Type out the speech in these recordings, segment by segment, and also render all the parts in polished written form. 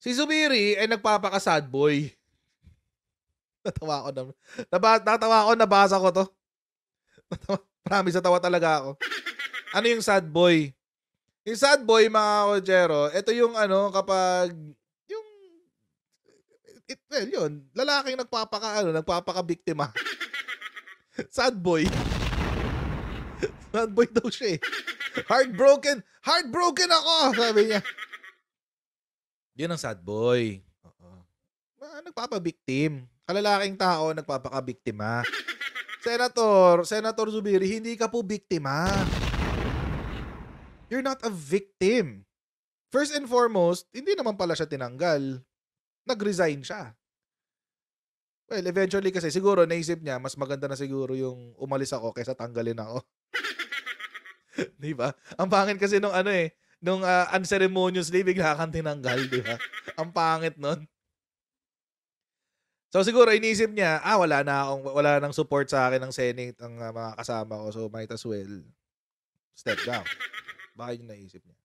Si Zubiri ay nagpapaka-sad boy. Natawa ako, nabasa ko 'to. Promise, natawa talaga ako. Ano yung sad boy? Yung sad boy, mga kochero, ito yung ano, kapag yung well, yun, lalaking nagpapaka-biktima. Sad boy. Sad boy daw siya eh. Heartbroken ako, sabi niya. Yun ang sad boy. Oo. Nagpapabiktim. Kalalaking tao, nagpapakabiktima. Senator Zubiri, hindi ka po biktima. You're not a victim. First and foremost, hindi naman pala siya tinanggal. Nag-resign siya. Well, eventually kasi siguro naisip niya, mas maganda na siguro yung umalis ako kaysa tanggalin ako. Di ba? Ang pangit kasi nung unceremoniously bigla kang tinanggal, di ba? Ang pangit nun. So siguro iniisip niya, wala nang support sa akin ng Senate ang mga kasama ko, so might as well step down. Baka yun naisip niya.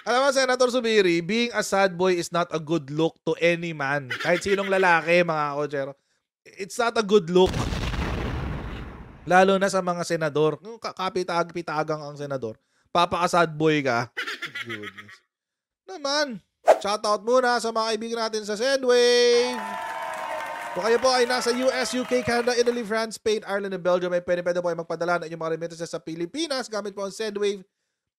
Alam mo, Senator Zubiri, being a sad boy is not a good look to any man. Kahit sinong lalaki, mga kochero. It's not a good look. Lalo na sa mga senador. Kung kapitag-pitagang ang senador, papaka-sad boy ka. Goodness. Naman. Shoutout muna sa mga kaibigan natin sa Sendwave. Kung kayo po ay nasa US, UK, Canada, Italy, France, Spain, Ireland, and Belgium, ay pwede po ay magpadala ng inyong mga remittances sa Pilipinas gamit po ang Sendwave.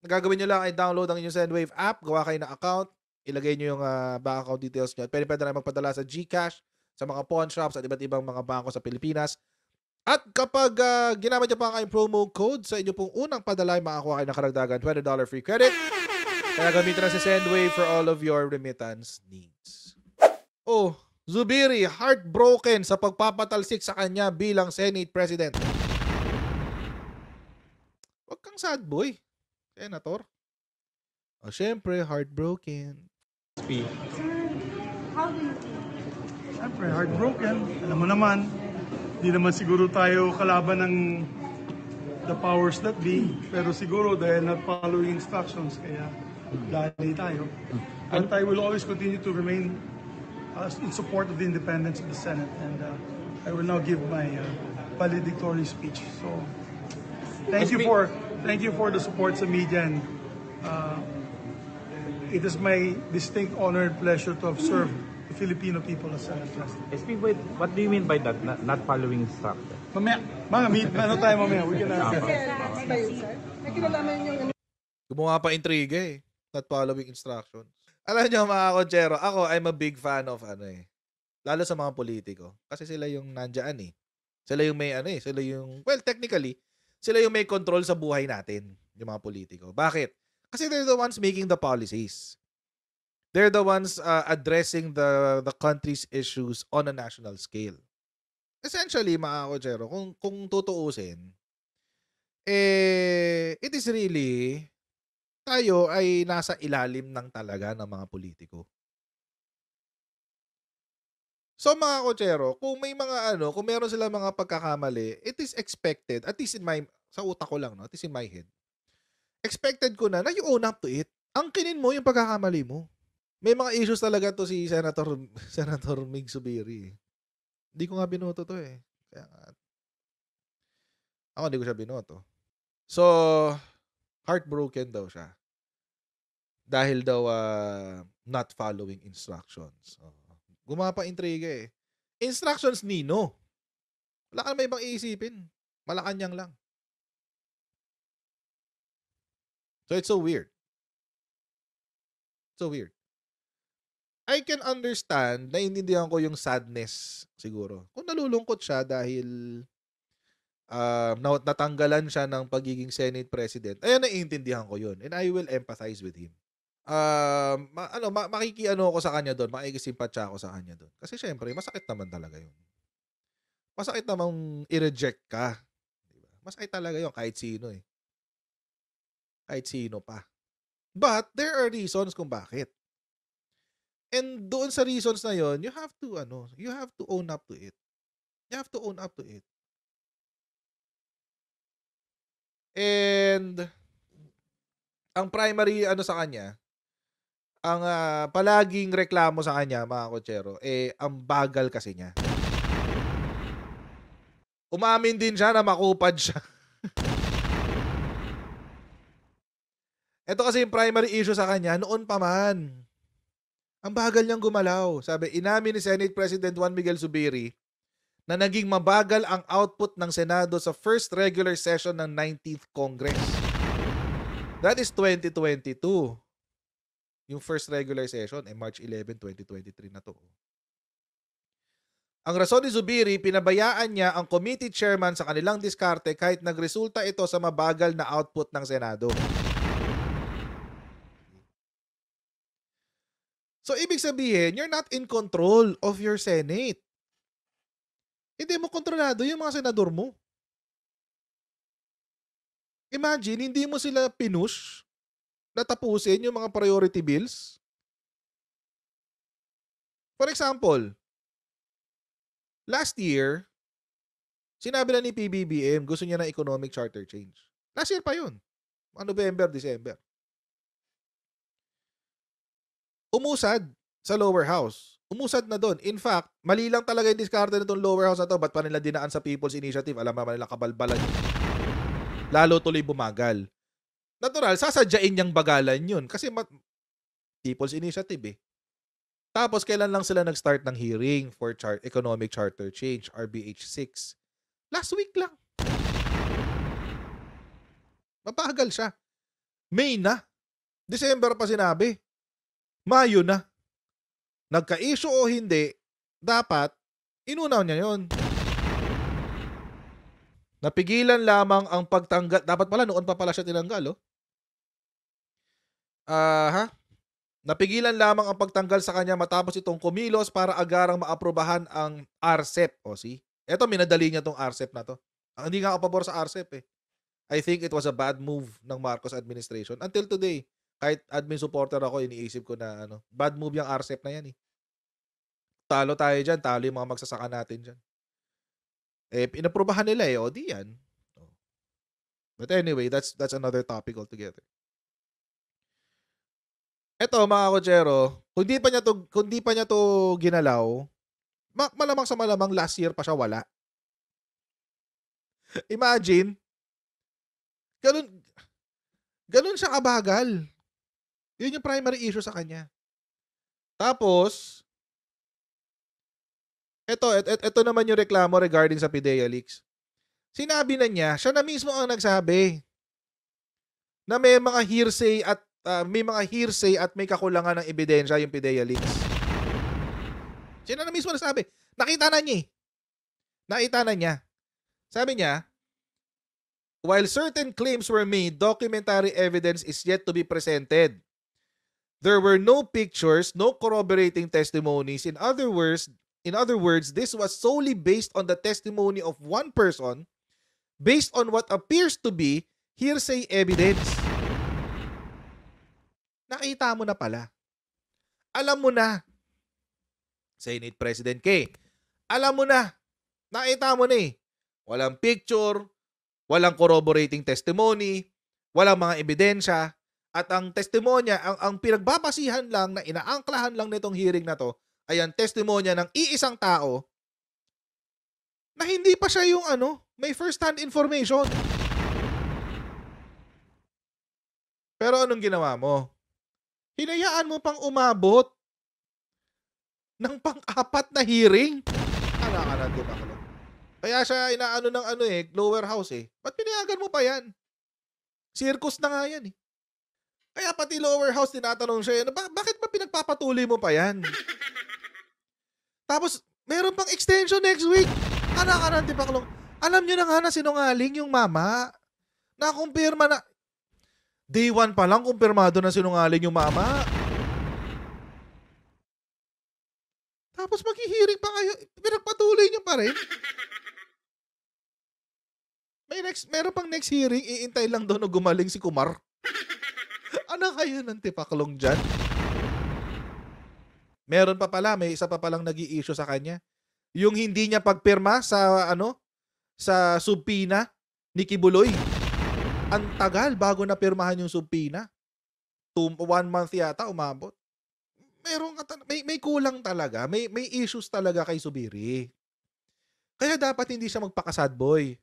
Ang gagawin nyo lang ay download ang inyong Sendwave app, gawa kayo ng account, ilagay nyo yung bank account details nyo. At pwede na magpadala sa GCash, sa mga pawn shops at iba't ibang mga bangko sa Pilipinas. At kapag ginamit nyo pa ang kayong promo code sa inyo pong unang padala, ay makakuha kayo ng karagdagan $20 free credit. Kaya gamitin na si Sendwave for all of your remittance needs. Oh, Zubiri, heartbroken sa pagpapatalsik sa kanya bilang Senate President. Huwag kang sad boy, Senator. O, syempre, heartbroken. Sir, how do you feel? Siyempre, heartbroken. Alam mo naman, di naman siguro tayo kalaban ng the powers that be. Pero siguro dahil not following instructions, kaya dali tayo. But I will always continue to remain in support of the independence of the Senate. And I will now give my valedictory speech. So, thank you for the support sa media, and it is my distinct honor and pleasure to have served the Filipino people as Senate President. SP, what do you mean by that? Not following instructions? Mamaya, we can Gumawa pa intriga eh. Not following instructions. Alam niyo, mga kochero, ako, I'm a big fan of lalo sa mga politiko. Kasi sila yung nandyan eh. Sila yung may technically, sila yung may control sa buhay natin, yung mga politiko. Bakit? Kasi they're the ones making the policies. They're the ones addressing the country's issues on a national scale. Essentially, mga kochero, kung tutuusin, it is really, tayo ay nasa ilalim ng talaga ng mga politiko. So, mga kochero, kung may kung meron sila mga pagkakamali, it is expected, at least sa utak ko lang, no? At least in my head, expected ko na you own up to it. Angkinin mo yung pagkakamali mo. May mga issues talaga to si Senator Mig Zubiri. Hindi ko nga binoto to eh. Kaya nga, ako hindi ko siya binoto. So, heartbroken daw siya. Dahil daw not following instructions. Gumapa intriga eh. Instructions nino. Wala ka na may ibang iisipin. Malacanang lang. So, it's so weird. So weird. I can understand, naiintindihan ko yung sadness siguro. Kung nalulungkot siya dahil natanggalan siya ng pagiging Senate President, ayun, naiintindihan ko yun. And I will empathize with him. Makikiano ako sa kanya doon, makikisimpatya ako sa kanya doon. Kasi syempre, masakit naman talaga yun. Masakit namang i-reject ka. Diba? Masakit talaga yun kahit sino eh. Kahit sino pa. But there are reasons kung bakit. And doon sa reasons na yon, you have to own up to it. You have to own up to it. And ang primary sa kanya, Ang palaging reklamo sa kanya, mga kotsero, ang bagal kasi niya. Umamin din siya na makupad siya. Ito kasi yung primary issue sa kanya, noon pa man. Ang bagal niyang gumalaw. Sabi, inamin ni Senate President Juan Miguel Zubiri na naging mabagal ang output ng Senado sa first regular session ng 19th Congress. That is 2022. Yung first regular session, March 11, 2023 na to. Ang rason ni Zubiri, pinabayaan niya ang committee chairman sa kanilang diskarte kahit nagresulta ito sa mabagal na output ng Senado. So, ibig sabihin, you're not in control of your Senate. Hindi mo kontrolado yung mga senador mo. Imagine, hindi mo sila pinush na tapusin yung mga priority bills. For example, last year, sinabi na ni PBBM, gusto niya ng economic charter change. Last year pa yun. November, December. Umusad sa lower house. Umusad na doon. In fact, mali lang talaga yung diskarte nitong lower house na to. Ba't pa nila dinaan sa People's Initiative? Alam naman nila kabalbalan yun. Lalo tuloy bumagal. Natural, sasadyain niyang bagalan yun. Kasi People's Initiative eh. Tapos, kailan lang sila nag-start ng hearing for economic charter change, RBH 6? Last week lang. Mabagal siya. May na. December pa sinabi. Mayo na. Nagka-issue o hindi, dapat, inunaw niya yon. Napigilan lamang ang pagtanggal. Dapat pala, noon pa pala siya tinanggal, oh. Napigilan lamang ang pagtanggal sa kanya matapos itong kumilos para agarang maaprobahan ang RCEP. O, see? Eto, minadali niya tong RCEP na to. Hindi nga ako pabor sa RCEP eh. I think it was a bad move ng Marcos administration. Until today, kahit admin supporter ako, iniisip ko na bad move yung RCEP na yan eh. Talo tayo dyan, talo yung mga magsasaka natin dyan. Inaprobahan nila eh, o di yan. But anyway, that's another topic altogether. Eto mga kotsero, kung di pa niya to ginalaw, malamang sa malamang last year pa siya wala. Imagine, ganun siya kabagal. Yun yung primary issue sa kanya. Tapos, ito naman yung reklamo regarding sa PIDEA leaks. Sinabi na niya, siya na mismo ang nagsabi na may mga hearsay at may kakulangan ng ebidensya yung PIDEA leaks. Siya na mismo nagsabi. Nakita na niya. Sabi niya, while certain claims were made, documentary evidence is yet to be presented. There were no pictures, no corroborating testimonies. In other words, this was solely based on the testimony of one person based on what appears to be hearsay evidence. Nakita mo na pala. Alam mo na. Senate President K. Alam mo na. Nakita mo na eh. Walang picture, walang corroborating testimony, walang mga ebidensya. At ang testimonya, ang pinagbabasihan lang na inaangklahan lang nitong hearing na to ay ang testimonya ng iisang tao na hindi pa siya yung may first-hand information. Pero anong ginawa mo? Hinayaan mo pang umabot ng pang-apat na hearing. Anak-anak, di ba? Kaya siya inaano ng lower house eh. Ba't pinayagan mo pa yan? Circus na nga yan eh. Kaya pati lower house, tinatanong siya, bakit ba pinagpapatuloy mo pa yan? Tapos, meron pang extension next week. Anak-anak, di ba? Alam nyo na nga na sinungaling yung mama. Nakumpirma na. Day 1 pa lang, kumpirmado na sinungaling yung mama. Tapos maghihiring pa kayo. Pinagpatuloy nyo pa rin. Meron pang next hearing, iintay lang doon na gumaling si Kumar. Ano kayo ng tipaklong dyan? Meron pa pala, may isa pa palang nag-i-issue sa kanya. Yung hindi niya pagpirma sa sa subpoena ni Kibuloy. Ang tagal bago na pirmahan yung subpoena. 1 month yata umabot. may kulang talaga, may issues talaga kay Zubiri. Kaya dapat hindi siya magpaka-sad boy.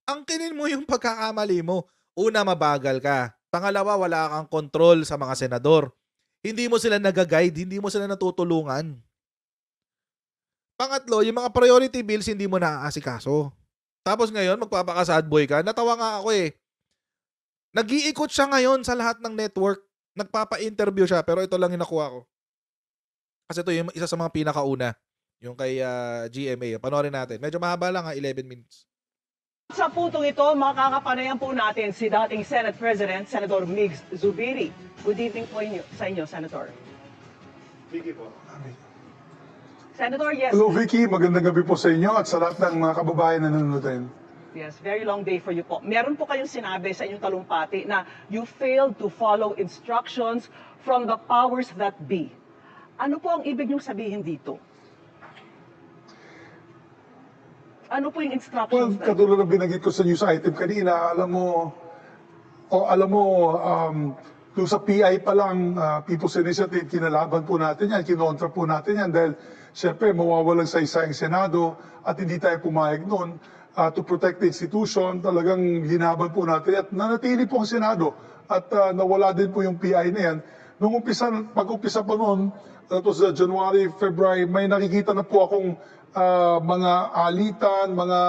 Angkinin mo yung pagkakamali mo. Una, mabagal ka. Pangalawa, wala kang kontrol sa mga senador. Hindi mo sila nag-guide, hindi mo sila natutulungan. Pangatlo, yung mga priority bills hindi mo naaasikaso. Tapos ngayon, magpapaka-sad boy ka. Natawa nga ako eh. Nag-iikot siya ngayon sa lahat ng network. Nagpapa-interview siya, pero ito lang yung nakuha ko. Kasi ito yung isa sa mga pinakauna. Yung kay GMA. Panoorin natin. Medyo mahaba lang 11 minutes. Sa puntong ito, makakapanayan po natin si dating Senate President, Senator Migs Zubiri. Good evening po sa inyo, Senator. Vicky po. Senator, yes. Hello Vicky, magandang gabi po sa inyo at sa lahat ng mga kababayan na nanonood rin. Yes, very long day for you po. Meron po kayong sinabi sa inyong talumpati na you failed to follow instructions from the powers that be. Ano po ang ibig niyong sabihin dito? Ano po yung Well, instructions? katulad ng binanggit ko sa news item kanina, alam mo, yung sa PI pa lang, People's Initiative, kinalaban po natin yan, kinontra po natin yan dahil syempre mawawalang sa yung Senado at hindi tayo pumayag noon to protect the institution. Talagang ginaban po natin at nanatili po ang Senado at nawala din po yung PI na yan. Nung pag-umpisa pa noon, that was January, February, may nakikita na po akong mga alitan, mga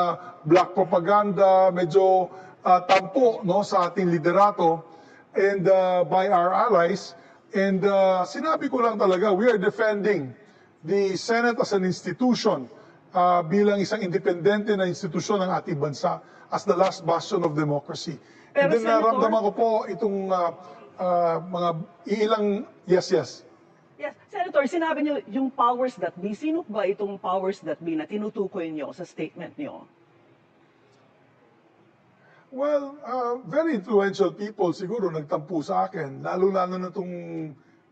black propaganda, medyo tampo no, sa ating liderato and by our allies. And sinabi ko lang talaga, we are defending the Senate as an institution bilang isang independente na institusyon ng ating bansa as the last bastion of democracy. Pero, And then Senator, naramdaman ko po itong mga ilang, yes. Yes, Senator, sinabi niyo yung powers that be. Sino ba itong powers that be na tinutukoy niyo sa statement niyo? Well, very influential people siguro nagtampo sa akin. Lalo-lalo na itong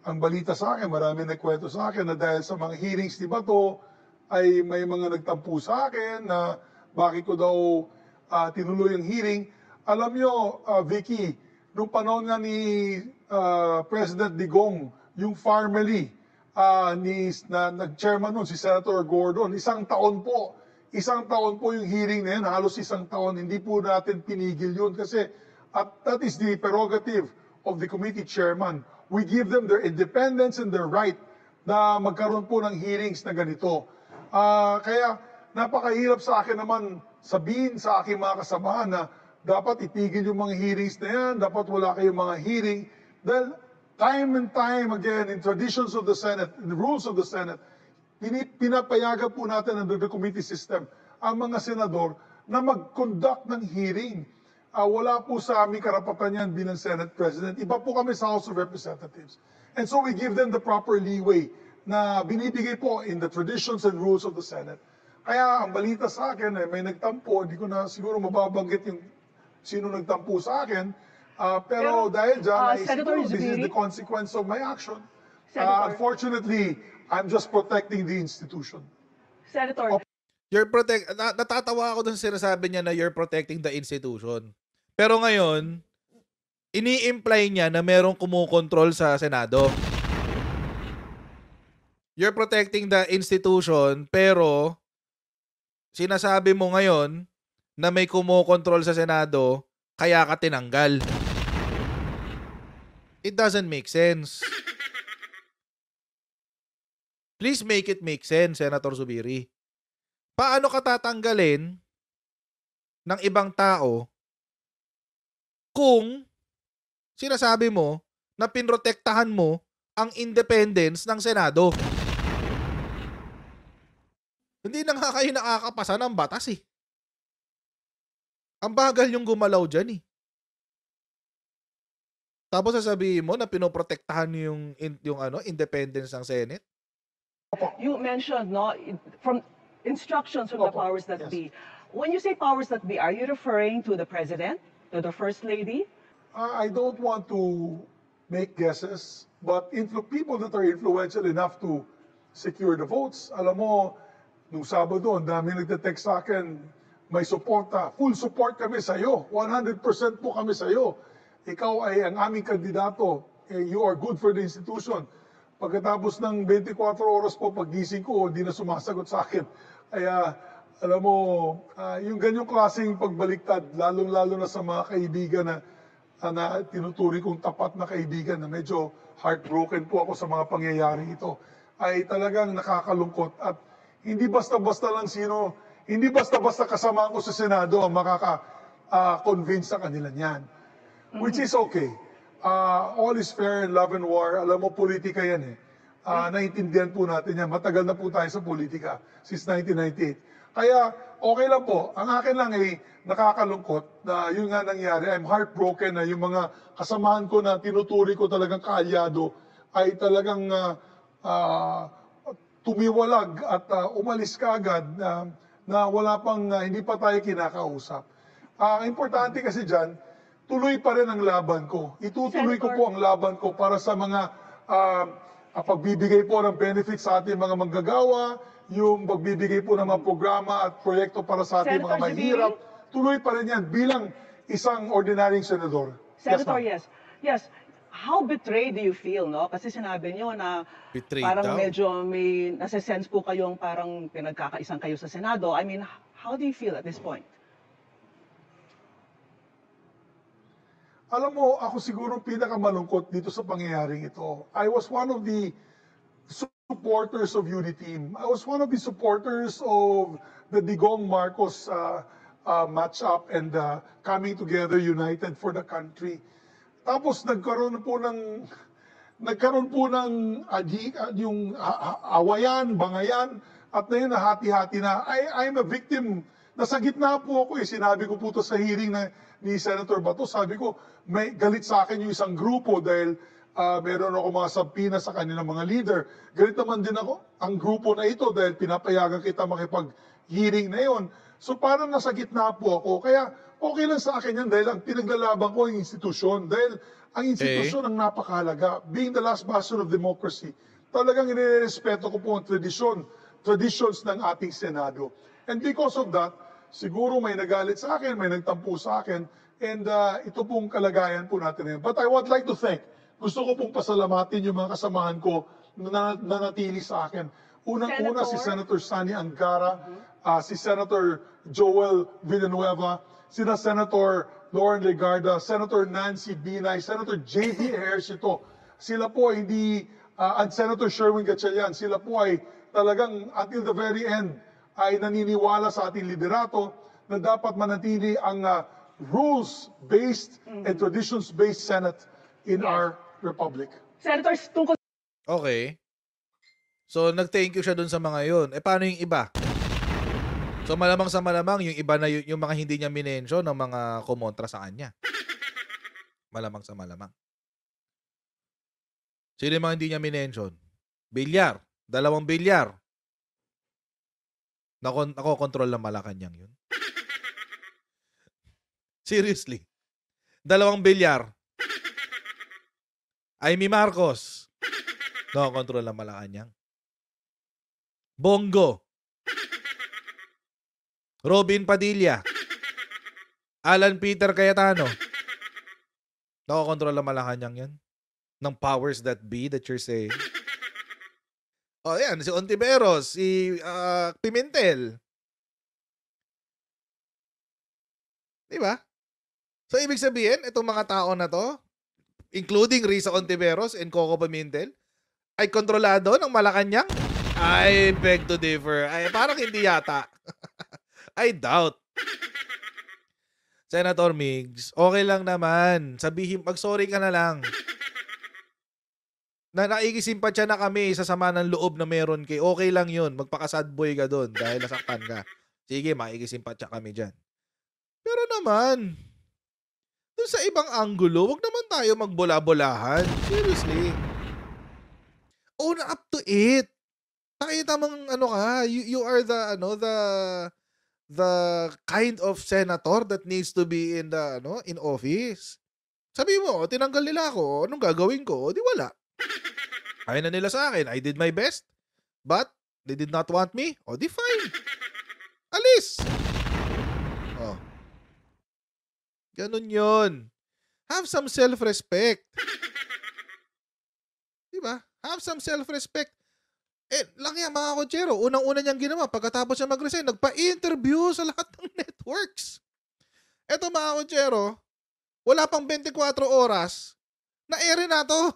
ang balita sa akin, marami nagkwento sa akin na dahil sa mga hearings ni Bato, ay may mga nagtampo sa akin na bakit ko daw tinuloy ang hearing. Alam nyo, Vicky, nung panahon nga ni President Digong, yung family na nag-chairman nun, si Senator Gordon, isang taon po yung hearing na yun, halos isang taon, hindi po natin pinigil yun kasi that is the prerogative of the committee chairman. We give them their independence and their right na magkaroon po ng hearings na ganito. Kaya napakahirap sa akin naman sabihin sa aking mga kasamahan na dapat itigil yung mga hearings na yan, dapat wala kayong mga hearing, dahil time and time again, in traditions of the Senate, in the rules of the Senate, pinapayagan po natin under the committee system ang mga senador na mag-conduct ng hearing. Wala po sa aming karapatan yan bilang Senate President. Iba po kami sa House of Representatives. And so we give them the proper leeway na binibigay po in the traditions and rules of the Senate. Kaya ang balita sa akin, may nagtampo, hindi ko na siguro mababanggit yung sino nagtampo sa akin, pero dahil dyan, this is the consequence of my action. Unfortunately, I'm just protecting the institution. Senator, Natatawa ako dun sa sinasabi niya na you're protecting the institution. Pero ngayon, ini-imply niya na merong kumukontrol sa Senado. You're protecting the institution, pero sinasabi mo ngayon na may kumukontrol sa Senado, kaya ka tinanggal. It doesn't make sense. Please make it make sense, Senator Zubiri. Paano ka tatanggalin ng ibang tao kung sinasabi mo na pinrotektahan mo ang independence ng Senado? Hindi na nga kayo nakakapasa ng batas eh. Ang bagal yung gumalaw dyan eh. Tapos sasabihin mo na pinoprotektahan yung independence ng Senate? you mentioned from instructions from the powers that be. When you say powers that be, are you referring to the President, to the First Lady? I don't want to make guesses, but people that are influential enough to secure the votes, alam mo, nung Sabado, ang dami nagte-text sa akin, may suporta, full support kami sa iyo, 100% po kami sa iyo. Ikaw ay ang aming kandidato, you are good for the institution. Pagkatapos ng 24 oras po, paggising ko, hindi na sumasagot sa akin. Kaya, alam mo, yung ganyang klaseng pagbaliktad, lalong-lalo na sa mga kaibigan na tinuturi kong tapat na kaibigan na medyo heartbroken po ako sa mga pangyayari ito, ay talagang nakakalungkot. At hindi basta-basta lang hindi basta-basta kasama ko sa Senado ang makaka-convince sa kanila niyan. Which is okay. All is fair in love and war. Alam mo, politika yan eh. Naintindihan po natin yan. Matagal na po tayo sa politika since 1998. Kaya okay lang po. Ang akin lang ay nakakalungkot na yun nga nangyari. I'm heartbroken na yung mga kasamahan ko na tinuturi ko talagang kaalyado ay talagang tumiwalag at umalis kaagad na wala pang hindi pa tayo kinakausap. Importante kasi dyan, tuloy pa rin ang laban ko. Itutuloy ko po ang laban ko para sa mga pagbibigay po ng benefits sa ating mga manggagawa, yung pagbibigay po ng mga programa at proyekto para sa ating mga mahirap. Tuloy pa rin yan bilang isang ordinaryong senador. Senator, Yes, yes. How betrayed do you feel, no? Kasi sinabi niyo na Betrayed parang daw. medyo may nasa-sense po kayong parang pinagkakaisang kayo sa Senado. I mean, how do you feel at this point? Alam mo, ako siguro pinakamalungkot dito sa pangyayaring ito. I was one of the supporters of Uniteam. I was one of the supporters of the Digong Marcos match-up and coming together united for the country. Tapos nagkaroon po ng yung awayan, bangayan, at na yun nahati-hati na. I'm a victim. Nasa gitna po ako eh. Sinabi ko po to sa hearing ni Senator Bato. Sabi ko, may galit sa akin yung isang grupo dahil meron ako mga sabpina sa kanilang mga leader. Galit naman din ako ang grupo na ito dahil pinapayagan kita makipag-hearing na yon. So parang nasa gitna po ako. Kaya okay lang sa akin yan dahil ang pinaglalaban ko ang institusyon. Dahil ang institusyon ang napakahalaga. Being the last bastion of democracy, talagang inirespeto ko po ang traditions ng ating Senado. And because of that, siguro may nagalit sa akin, may nagtampo sa akin, and ito pong kalagayan po natin ngayon. But I would like to thank, gusto ko pong pasalamatin yung mga kasamahan ko na nanatili sa akin. Unang-una si Senator Sani Angara, si Senator Joel Villanueva, sina Senator Lauren Legarda, Senator Nancy Binay, Senator J.D. Ejercito. Sila po ay at Senator Sherwin Gatchalian, sila po ay talagang until the very end ay naniniwala sa ating liderato na dapat manatili ang rules-based and traditions-based Senate in our republic. Senator, tungkol Okay. So, nag-thank you siya dun sa mga yun. Paano yung iba? So, malamang sa malamang, yung iba na yung mga hindi niya minensyon ng mga kumontra sa kanya. Malamang sa malamang. Sino yung mga hindi niya minensyon? Bilyar. 2 bilyar. Nako-control ng Malacanang yun. Seriously. 2 bilyar. Amy Marcos. Nako-control ng Malacanang. Bongo. Robin Padilla. Alan Peter Cayetano. Nako-control ng Malacanang yan. Ng powers that be that you're saying. O yan, si Ontiveros, si Pimentel. Diba? So, ibig sabihin, itong mga tao na to, including Risa Ontiveros and Coco Pimentel, ay kontrolado ng Malacanang? I beg to differ. Ay, parang hindi yata. I doubt. Senator Migs, okay lang naman. Sabihin, mag-sorry ka na lang. Na naikisimpatya na kami sa sama ng loob na meron kay. Okay lang yun. Magpaka-sad boy ka doon dahil nasaktan ka. Sige, maikisimpatya kami dyan. Pero naman, doon sa ibang anggulo, wag naman tayo magbola-bolahan. Seriously. Own up to it. Nakita mong ano ka, you are the kind of senator that needs to be in office. Sabi mo, tinanggal nila ako, anong gagawin ko? O di wala. Kaya na nila sa akin, I did my best, but they did not want me. O di fine. Alis. Oh. Ganun yun. Have some self-respect. Diba? Have some self-respect. Lang yan mga kotsero. Unang-una niyang ginawa, pagkatapos niya mag-resign, nagpa-interview sa lahat ng networks. Eto mga kotsero, wala pang 24 oras, na-ere na to.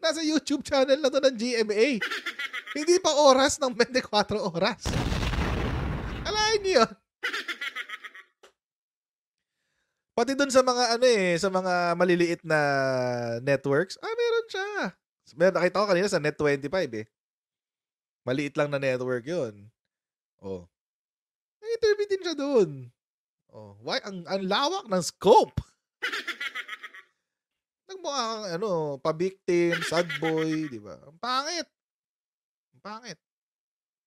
nasa YouTube channel na to ng GMA. Hindi pa oras ng 24 oras. Alain niyo yun. Pati dun sa mga sa mga maliliit na networks, meron siya. Nakita ko kanina sa Net25 eh. Maliit lang na network 'yun. Oh. May-interview din siya dun. Oh, why ang lawak ng scope. Nagmukha kang pa-victim, sad boy, di ba? Ang pangit. Ang pangit.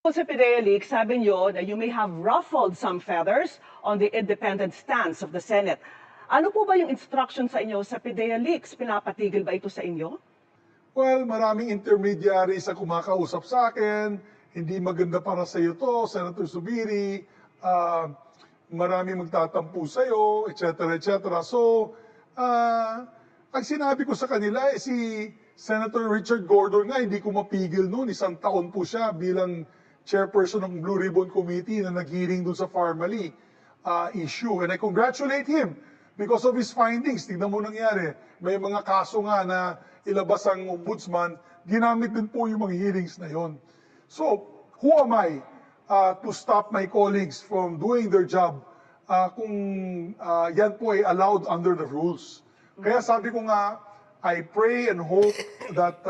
Sa PIDEA Leaks, sabi niyo na you may have ruffled some feathers on the independent stance of the Senate. Ano po ba yung instruction sa inyo sa PIDEA Leaks? Pinapatigil ba ito sa inyo? Well, maraming intermediaries ang kumakausap sa akin. Hindi maganda para sa iyo to, Senator Zubiri. Maraming magtatampo sa iyo, etc. etc. So, ang sinabi ko sa kanila, si Senator Richard Gordon nga, hindi ko mapigil noon. 1 taon po siya bilang chairperson ng Blue Ribbon Committee na nag-hearing doon sa Farmally issue. And I congratulate him because of his findings. Tignan mo nangyari. May mga kaso nga na ilabas ang ombudsman, ginamit din po yung mga hearings na yon. So, who am I to stop my colleagues from doing their job kung yan po ay allowed under the rules? Kaya sabi ko nga, I pray and hope that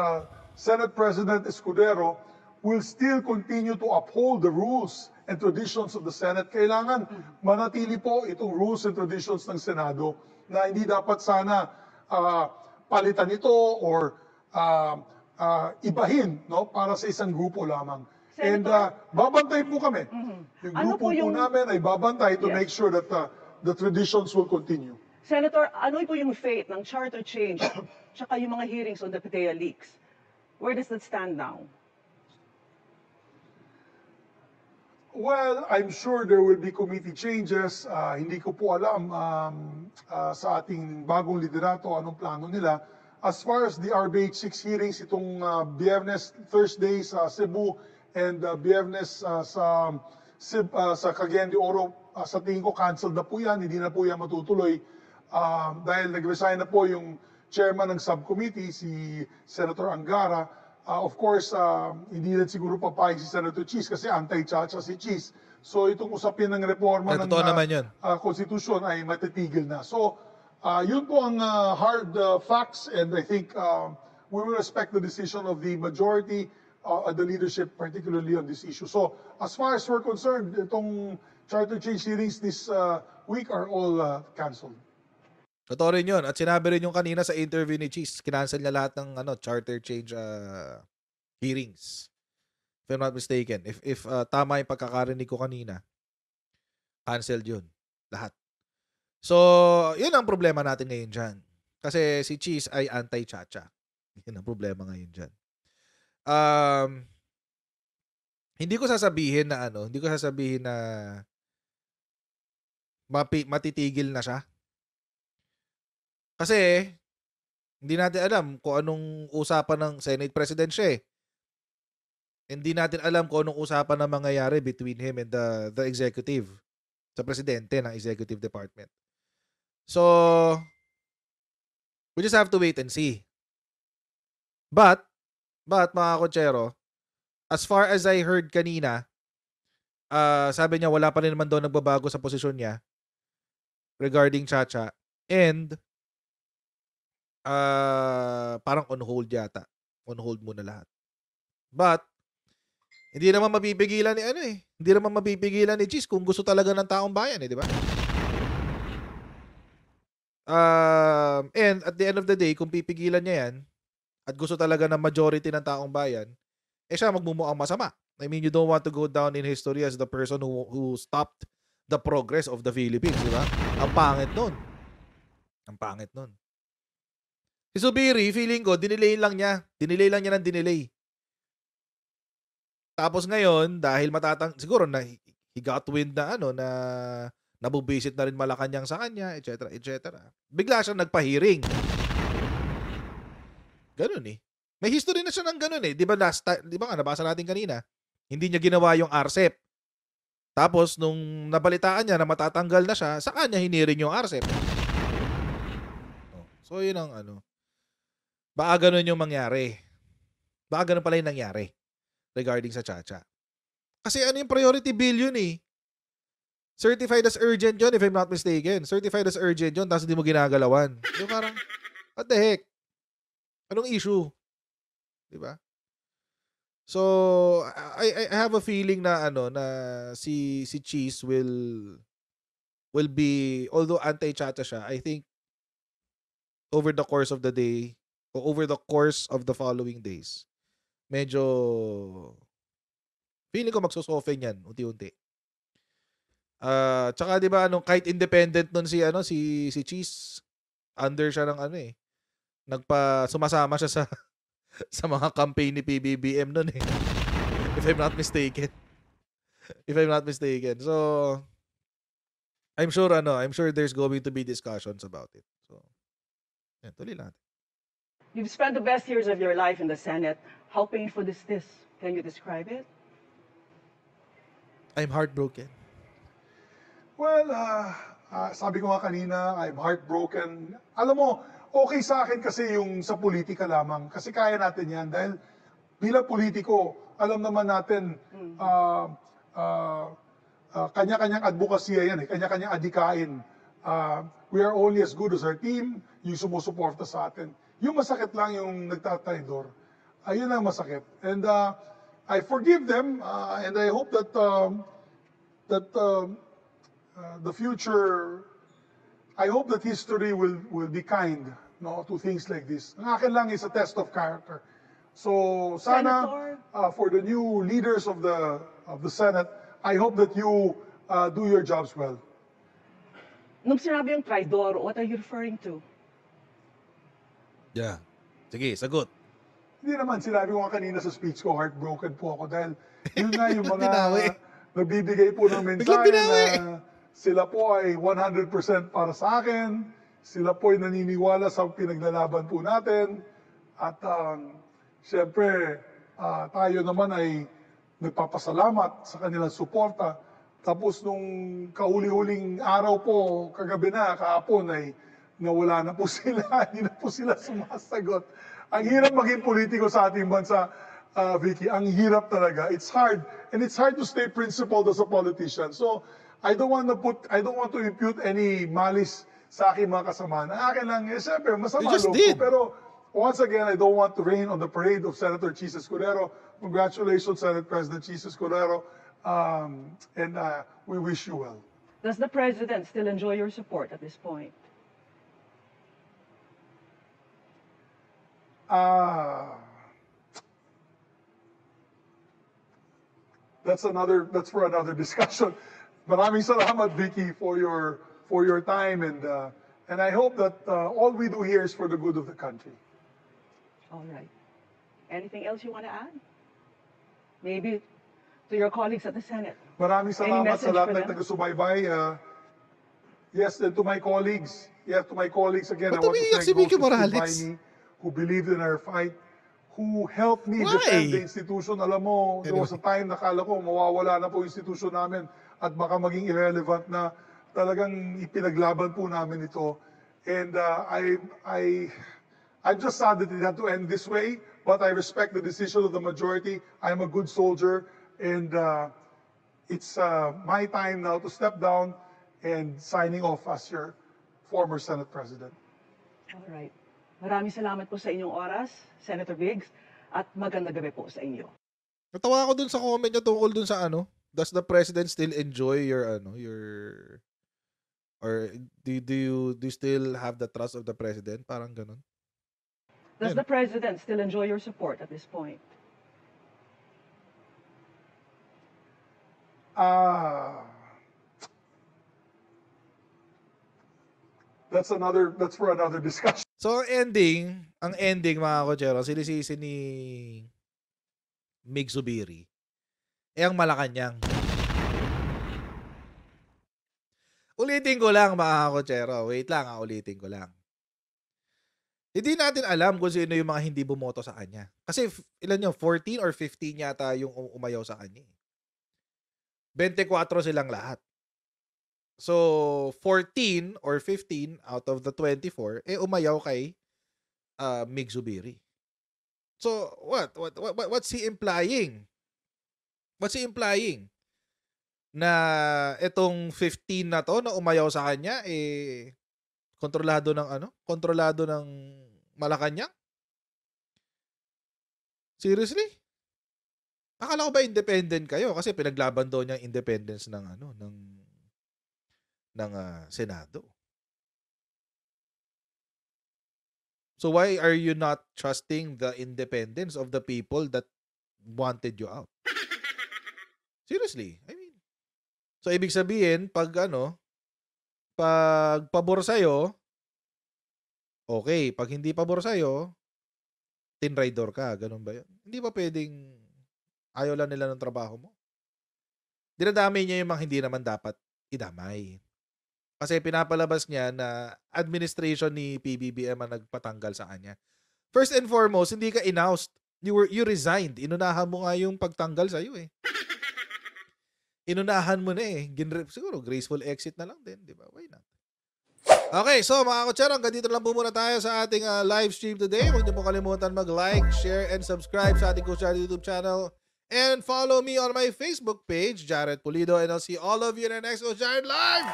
Senate President Escudero will still continue to uphold the rules and traditions of the Senate. Kailangan manatili po itong rules and traditions ng Senado na hindi dapat sana palitan ito or ibahin para sa isang grupo lamang. And babantay po kami. Yung Ano grupo po yung- po namin ay babantay to Yes. make sure that the traditions will continue. Senator, ano po yung fate ng charter change tsaka yung mga hearings on the PIDEA Leaks? Where does that stand now? Well, I'm sure there will be committee changes. Hindi ko po alam sa ating bagong liderato anong plano nila. As far as the RBH6 hearings, itong Biyernes, Thursday sa Cebu and Biyernes sa Cagayan de Oro, sa tingin ko canceled na po yan. Hindi na po yan matutuloy dahil nag-resign na po yung chairman ng subcommittee, si Senator Angara. Of course, hindi rin siguro papayag si Senator Cheese kasi anti-chacha si Cheese. So itong usapin ng reforma ng Totoo naman yun. konstitusyon ay matitigil na. So yun po ang hard facts and I think we will respect the decision of the majority the leadership, particularly on this issue. So as far as we're concerned, itong charter change hearings this week are all canceled. Totoo rin yun. At sinabi rin yung kanina sa interview ni Cheese, kinancel niya lahat ng charter change hearings. If I'm not mistaken. If tama yung pagkakarinig ko kanina, canceled yun. Lahat. So, yun ang problema natin ngayon dyan. Kasi si Cheese ay anti-chacha. Yun ang problema ngayon dyan. Hindi ko sasabihin na matitigil na siya. Kasi, hindi natin alam kung anong usapan ng Senate President siya eh. Hindi natin alam kung anong usapan na mangyayari between him and the executive, sa presidente ng executive department. So, we just have to wait and see. But mga kotsero, as far as I heard kanina, sabi niya wala pa rin naman daw nagbabago sa posisyon niya regarding Chacha. And, parang on hold yata. On hold muna lahat. But, hindi naman mapipigilan ni Hindi naman mapipigilan ni Cheese kung gusto talaga ng taong bayan di ba? And at the end of the day, kung pipigilan niya yan, at gusto talaga ng majority ng taong bayan, siya magmumukhang masama. I mean, you don't want to go down in history as the person who stopped the progress of the Philippines, di ba? Ang pangit nun. Ang pangit nun. Si Zubiri, feeling ko, dinelay lang niya ng dinelay. Tapos ngayon, dahil siguro na he got wind na na nabubisit na rin Malacanang sa kanya, etc. etc. Bigla siyang nagpa-hearing. Ganun eh. May history na siya ng ganun eh. Di ba nga, nabasa natin kanina, hindi niya ginawa yung RCEP. Tapos, nung nabalitaan niya na matatanggal na siya, sa kanya hiniring yung RCEP. So, yun ang baka ganun yung mangyari. Baka ganun pala yung nangyari regarding sa Chacha. Kasi yung priority bill yun eh. Certified as urgent yun if I'm not mistaken. Certified as urgent yun tapos hindi mo ginagalawan. So parang, what the heck? Anong issue? Diba? So, I have a feeling na na si Cheese will be, although anti-Chacha siya, I think over the course of the day o over the course of the following days, medyo feeling ko magsusoften yan unti-unti. Tsaka 'di ba kahit independent nun si Cheese, under siya ng sumasama siya sa sa mga campaign ni PBBM nun eh. If I'm not mistaken. So I'm sure there's going to be discussions about it. So tuloy natin. You've spent the best years of your life in the Senate. How painful is this? Can you describe it? I'm heartbroken. Well, sabi ko nga kanina, I'm heartbroken. Alam mo, okay sa akin kasi yung sa politika lamang. Kasi kaya natin yan. Dahil bilang politiko, alam naman natin, kanya-kanyang advokasya yan eh. Kanya-kanyang adikain. We are only as good as our team, yung sumusuporta sa atin. Yung masakit lang yung nagtataydor. Ayun ang masakit. And I forgive them, and I hope that the future, I hope that history will be kind to things like this. Ang akin lang is a test of character. So sana for the new leaders of the Senate, I hope that you do your jobs well. Nung sinabi yung traidor, what are you referring to? Yeah. Sige, sagot. Hindi naman, sinabi ko nga kanina sa speech ko, heartbroken po ako dahil yun nga yung mga Binawi. nagbibigay po ng mensahe na sila po ay 100% para sa akin, sila po ay naniniwala sa pinaglalaban po natin, at siyempre tayo naman ay nagpapasalamat sa kanilang suporta. Tapos nung kahuli-huling araw po, kagabi na, kahapon ay nawala na po sila, hindi na po sila sumasagot. Ang hirap maging politiko sa ating bansa, Vicky. Ang hirap talaga. It's hard. And it's hard to stay principled as a politician. So, I don't want to impute any malice sa aking mga kasama. Ang akin lang, siyempre, masama loob ko. Pero, once again, I don't want to rain on the parade of Senator Cheese Escudero. Congratulations, Senate President Cheese Escudero. And we wish you well. Does the President still enjoy your support at this point? That's for another discussion. Maraming salamat, Vicky, for your time, and I hope that all we do here is for the good of the country. All right. Anything else you want to add? Maybe to your colleagues at the Senate. Maraming salamat message sa lahat for ng them? taga-subaybay. Yes, and to my colleagues again, I Ba't want to umiiyak thank si Vicky those who stood by Morales? me, who believed in our fight, who helped me Why? defend the institution. Alam mo, there was a time na kala ko mawawala na po yung institution namin at baka maging irrelevant na. Talagang ipinaglaban po namin ito. And I'm just sad that it had to end this way, but I respect the decision of the majority. I'm a good soldier, and it's my time now to step down and signing off as your former Senate President. All right. Maraming salamat po sa inyong oras, Senator Biggs, at magandang gabi po sa inyo. Natawa ako dun sa comment niya tungkol dun sa does the president still enjoy your or do you still have the trust of the president? Parang ganun. Does the President still enjoy your support at this point? That's for another discussion. So, ang ending mga kochero, sinisisi ni Mig Zubiri, ang Malacanang. Ulitin ko lang mga kochero. Wait lang, ulitin ko lang. Hindi natin alam kung sino yung mga hindi bumoto sa kanya. Kasi ilan yun, 14 or 15 yata yung umayaw sa kanya. 24 silang lahat. So, 14 or 15 out of the 24, umayaw kay Mig Zubiri. So, what's he implying? What's he implying? Na itong 15 na to na umayaw sa kanya, kontrolado ng Malacanang? Seriously? Akala ko ba independent kayo kasi pinaglaban daw niya ang independence ng Senado. So why are you not trusting the independence of the people that wanted you out? Seriously, I mean. So ibig sabihin pag pabor sa'yo, okay. Pag hindi pabor sa'yo, tinraidor ka. Ganun ba yun? Hindi ba pwedeng ayaw lang nila ng trabaho mo? Dinadamay niya yung mga hindi naman dapat idamay. Kasi pinapalabas niya na administration ni PBBM ang nagpatanggal sa kanya. First and foremost, hindi ka in-oust. You resigned. Inunahan mo nga yung pagtanggal sa'yo eh. Inunahan mo na eh. Siguro graceful exit na lang din. Di ba? Why not? Okay, so mga kutsero, hanggang dito lang po muna tayo sa ating live stream today. Huwag niyo po kalimutan mag-like, share, and subscribe sa ating Kutsaro YouTube channel. And follow me on my Facebook page, Jared Pulido. And I'll see all of you in our next Kutsaro Live!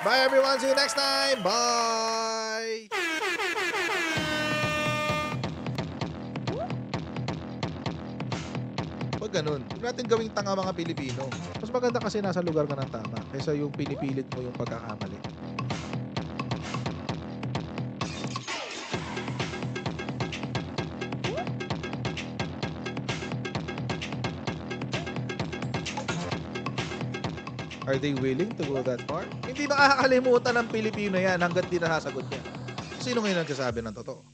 Bye everyone! See you next time! Bye! Pag ganun, huwag natin gawing tanga mga Pilipino. Mas maganda kasi nasa lugar ka ng tama kaysa yung pinipilit mo yung pagkakamali. Are they willing to go that far? Hindi makakalimutan ng Pilipino yan hanggat di nasasagot niya. Sino ngayon nagsasabi ng totoo?